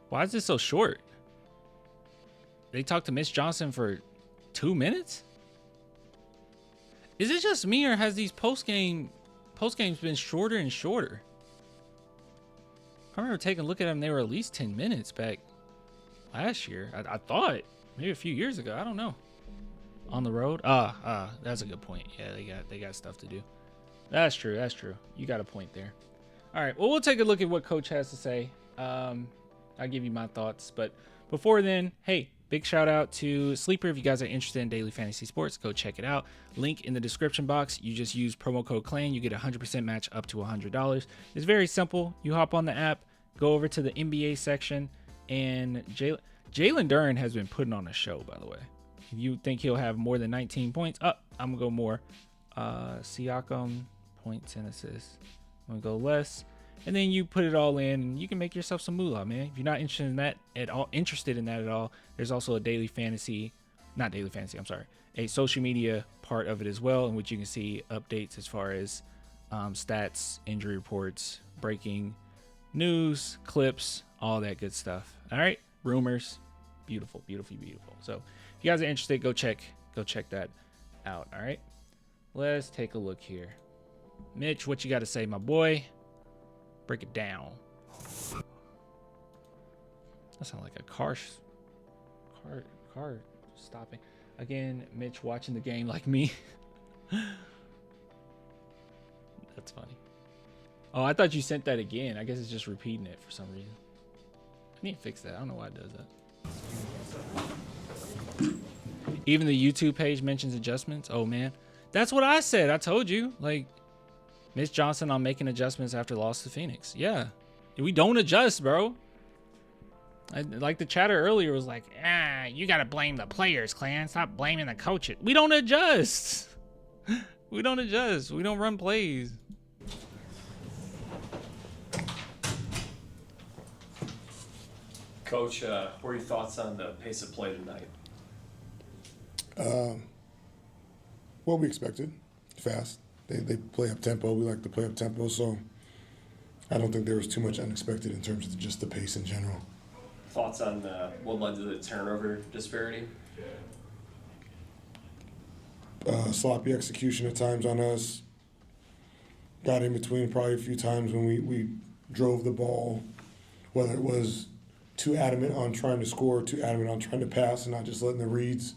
Why is this so short? They talked to Mitch Johnson for 2 minutes? Is it just me, or has these post-games been shorter and shorter? I remember taking a look at them. They were at least 10 minutes back last year. I thought maybe a few years ago. I don't know. On the road. That's a good point. Yeah, they got stuff to do. That's true. That's true. You got a point there. All right. Well, we'll take a look at what Coach has to say. I'll give you my thoughts. But before then, hey, big shout out to Sleeper. If you guys are interested in daily fantasy sports, go check it out. Link in the description box. You just use promo code CLAN. You get a 100% match up to $100. It's very simple. You hop on the app, go over to the NBA section, and Jalen Duren has been putting on a show, by the way. If you think he'll have more than 19 points, I'm going to go more. Siakam, points and assists. I'm going to go less. And then you put it all in, and you can make yourself some moolah, man. If you're not interested in that at all, there's also a a social media part of it as well, in which you can see updates as far as stats, injury reports, breaking news, clips, all that good stuff. All right, rumors, beautiful. So if you guys are interested, go check that out. All right, let's take a look here. Mitch, what you got to say, my boy? Break it down. That sounds like a car stopping. Again, Mitch watching the game like me. That's funny. Oh, I thought you sent that again. I guess it's just repeating it for some reason. I need to fix that. I don't know why it does that. Even the YouTube page mentions adjustments. Oh man, that's what I said. I told you, like, Mitch Johnson on making adjustments after loss to Phoenix. Yeah, we don't adjust, bro. Like the chatter earlier was like, you gotta blame the players, Clan. Stop blaming the coaches. We don't adjust. We don't adjust. We don't run plays. Coach, what are your thoughts on the pace of play tonight? What we expected, fast. They play up tempo. We like to play up tempo, so I don't think there was too much unexpected in terms of just the pace in general. Thoughts on what led to the turnover disparity? Sloppy execution at times on us. Got in between probably a few times when we drove the ball, whether it was too adamant on trying to score, too adamant on trying to pass, and not just letting the reads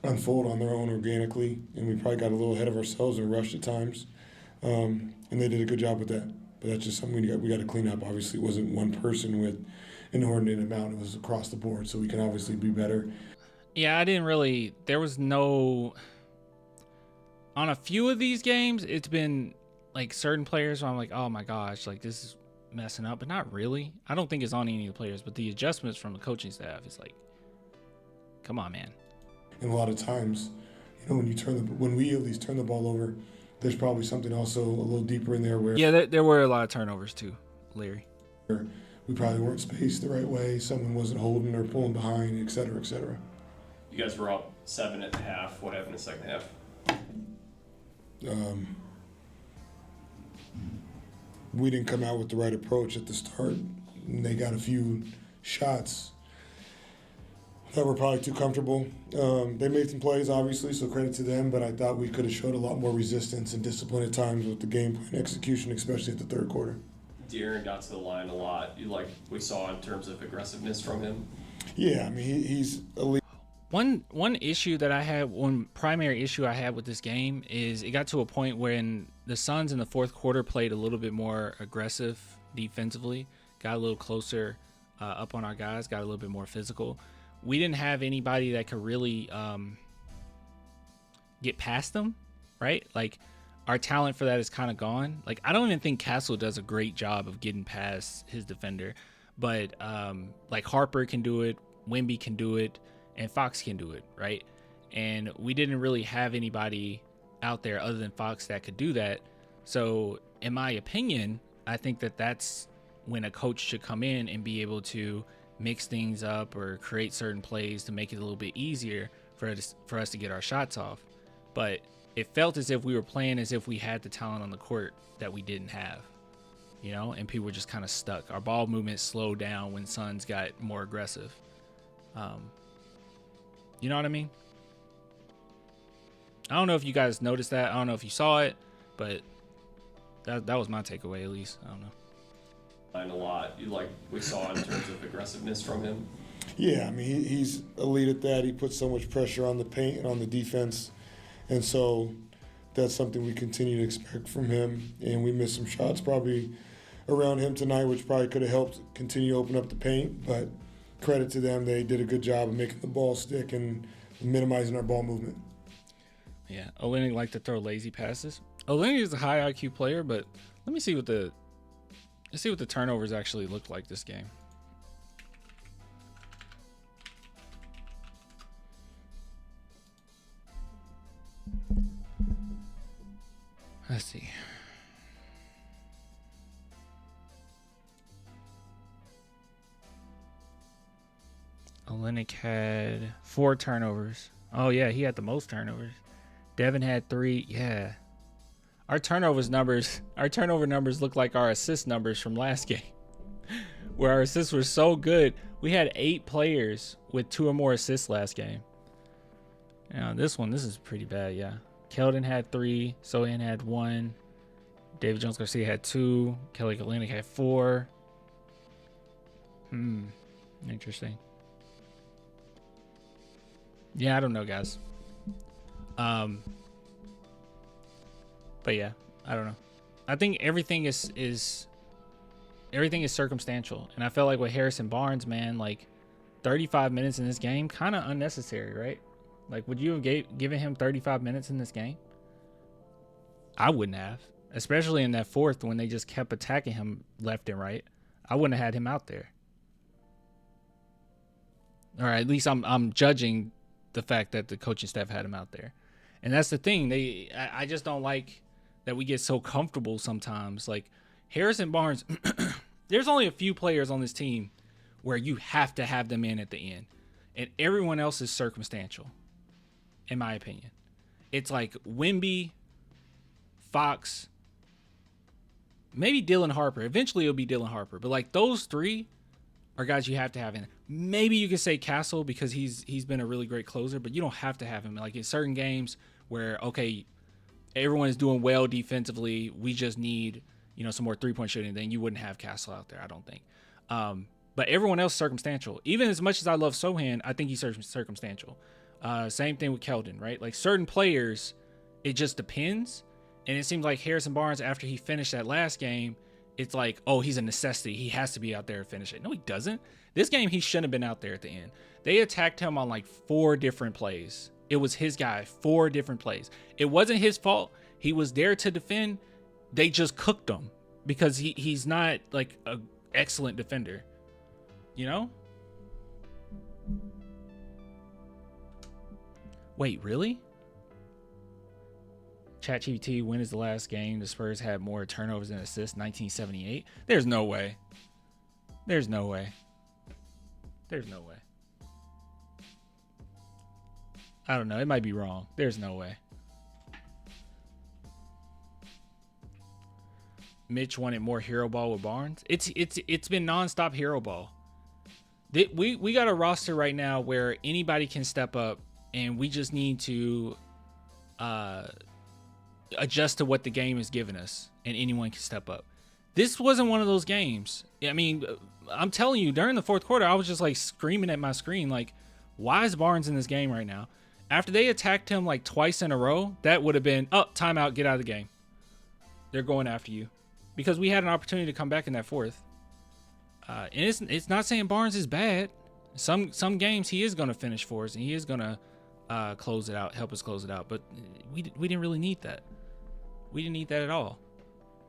unfold on their own organically. And we probably got a little ahead of ourselves and rushed at times. And they did a good job with that. But that's just something we got to clean up. Obviously, it wasn't one person with an inordinate amount. It was across the board. So we can obviously be better. Yeah, there was no, on a few of these games, it's been like certain players where I'm like, oh my gosh, like this is messing up, but not really. I don't think it's on any of the players, but the adjustments from the coaching staff is like, come on, man. And a lot of times, when we at least turn the ball over, there's probably something also a little deeper in there where there were a lot of turnovers too, Larry. We probably weren't spaced the right way. Someone wasn't holding or pulling behind, et cetera, et cetera. You guys were up 7 at the half. What happened in the second half? We didn't come out with the right approach at the start. And they got a few shots that were probably too comfortable. They made some plays, obviously, so credit to them, but I thought we could have showed a lot more resistance and discipline at times with the game plan execution, especially at the third quarter. De'Aaron got to the line a lot. We saw in terms of aggressiveness from him. Yeah, I mean, he's elite. One primary issue I had with this game is it got to a point when the Suns in the fourth quarter played a little bit more aggressive defensively, got a little closer up on our guys, got a little bit more physical. We didn't have anybody that could really get past them, right? Like, our talent for that is kind of gone. Like, I don't even think Castle does a great job of getting past his defender, but like Harper can do it, Wemby can do it, and Fox can do it, right? And we didn't really have anybody out there other than Fox that could do that. So in my opinion, I think that that's when a coach should come in and be able to mix things up or create certain plays to make it a little bit easier for us to get our shots off. But it felt as if we were playing as if we had the talent on the court that we didn't have. and people were just kind of stuck. Our ball movement slowed down when Suns got more aggressive. You know what I mean? I don't know if you guys noticed that. I don't know if you saw it, but that was my takeaway, at least. I don't know. A lot, we saw in terms of aggressiveness from him. Yeah, I mean, he's elite at that. He puts so much pressure on the paint and on the defense. And so that's something we continue to expect from him. And we missed some shots probably around him tonight, which probably could have helped continue to open up the paint. But credit to them. They did a good job of making the ball stick and minimizing our ball movement. Yeah, Olynyk liked to throw lazy passes. Olynyk is a high IQ player, but let me see what the turnovers actually look like this game. Let's see. Olynyk had 4 turnovers. Oh yeah, he had the most turnovers. Devin had 3. Yeah. Our turnover numbers look like our assist numbers from last game, where our assists were so good. We had 8 players with 2 or more assists last game. Now this is pretty bad. Yeah, Keldon had 3, Sohan had 1, David Jones Garcia had 2, Kelly Olynyk had 4. Interesting. Yeah, I don't know, guys. But yeah, I don't know. I think everything is circumstantial, and I felt like with Harrison Barnes, man, like 35 minutes in this game, kind of unnecessary, right? Like, would you have given him 35 minutes in this game? I wouldn't have, especially in that fourth when they just kept attacking him left and right. I wouldn't have had him out there. Or at least I'm judging the fact that the coaching staff had him out there. And that's the thing. I just don't like that we get so comfortable sometimes. Like Harrison Barnes, there's only a few players on this team where you have to have them in at the end. And everyone else is circumstantial, in my opinion. It's like Wemby, Fox, maybe Dylan Harper. Eventually it'll be Dylan Harper. But like those 3 are guys you have to have in. Maybe you could say Castle because he's been a really great closer, but you don't have to have him. Like in certain games where, okay, everyone is doing well defensively, we just need, some more 3-point shooting, then you wouldn't have Castle out there, I don't think. But everyone else circumstantial. Even as much as I love Sohan, I think he's circumstantial. Same thing with Keldon, right? Like certain players, it just depends. And it seems like Harrison Barnes, after he finished that last game, it's like, oh, he's a necessity. He has to be out there and finish it. No, he doesn't. This game, he shouldn't have been out there at the end. They attacked him on like 4 different plays. It was his guy, 4 different plays. It wasn't his fault. He was there to defend. They just cooked him because he's not like an excellent defender. Wait, really? ChatGPT, when is the last game the Spurs had more turnovers than assists? 1978? There's no way. There's no way. I don't know. It might be wrong. There's no way. Mitch wanted more hero ball with Barnes. It's been nonstop hero ball. We got a roster right now where anybody can step up, and we just need to adjust to what the game is giving us, and anyone can step up. This wasn't one of those games. I mean, I'm telling you, during the fourth quarter, I was just like screaming at my screen, like, why is Barnes in this game right now? After they attacked him like twice in a row, that would have been, timeout, get out of the game. They're going after you. Because we had an opportunity to come back in that fourth. And it's not saying Barnes is bad. Some games he is going to finish for us, and he is going to close it out, help us close it out. But we didn't really need that. We didn't need that at all.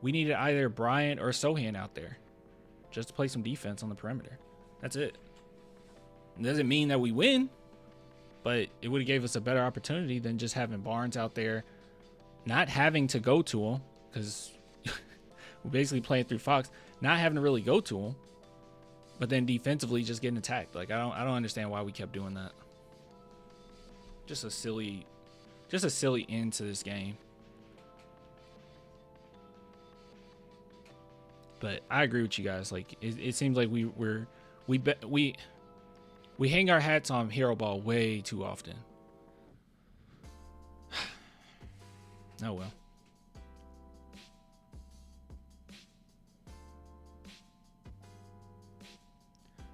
We needed either Bryant or Sohan out there just to play some defense on the perimeter. That's it. It doesn't mean that we win, but it would have gave us a better opportunity than just having Barnes out there, not having to go to him, because we're basically playing through Fox, not having to really go to him, but then defensively just getting attacked. Like I don't understand why we kept doing that. Just a silly end to this game. But I agree with you guys. Like it seems like we hang our hats on hero ball way too often. Oh well.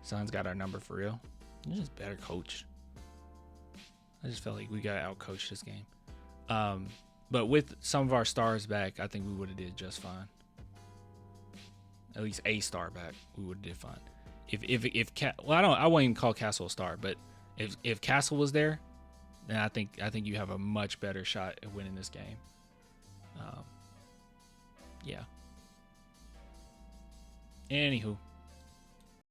Son's got our number for real. He's just better coach. I just felt like we got out-coached this game. But with some of our stars back, I think we would have did just fine. At least a star back, we would have did fine. I won't even call Castle a star, but if Castle was there, then I think you have a much better shot at winning this game. Yeah. Anywho.